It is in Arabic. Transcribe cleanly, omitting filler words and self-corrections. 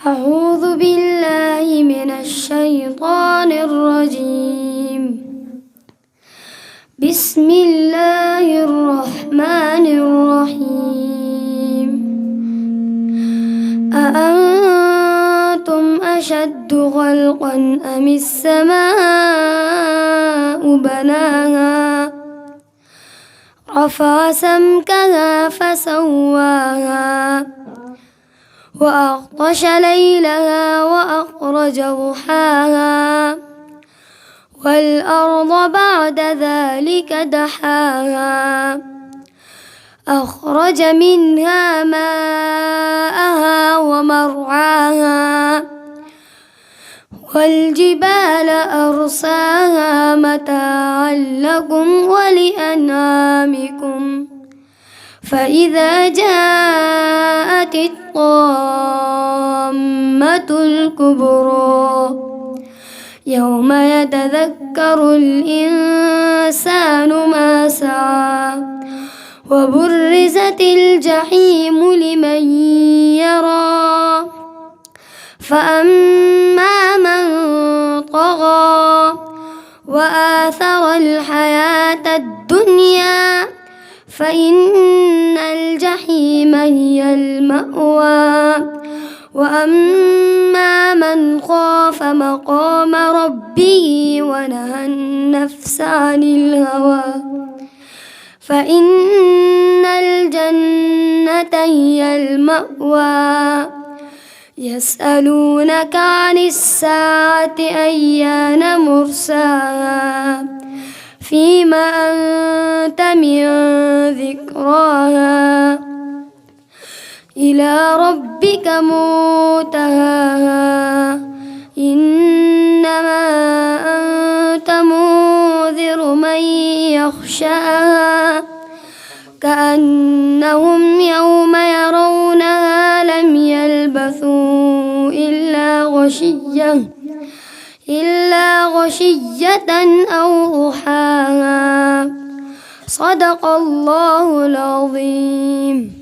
أعوذ بالله من الشيطان الرجيم. بسم الله الرحمن الرحيم. أأنتم أشد خلقا أم السماء بناها رفع سمكها فسواها وأغطش ليلها وأخرج ضحاها والأرض بعد ذلك دحاها أخرج منها ماءها ومرعاها والجبال أرساها متاعا لكم ولأنعامكم فإذا جاءت الطامة الكبرى يوم يتذكر الإنسان ما سعى وبرزت الجحيم لمن يرى فأما من طغى وآثر الحياة الدنيا فإن الجحيم هي المأوى وأما من خاف مقام ربه ونهى النفس عن الهوى فإن الجنة هي المأوى يسألونك عن الساعة أيان مرساها فيما أنت من ذكراها إلى ربك منتهاها إنما أنت منذر من يخشاها كأنهم يوم يرونها لم يلبثوا إلا غشية أو ضحاها. صدق الله العظيم.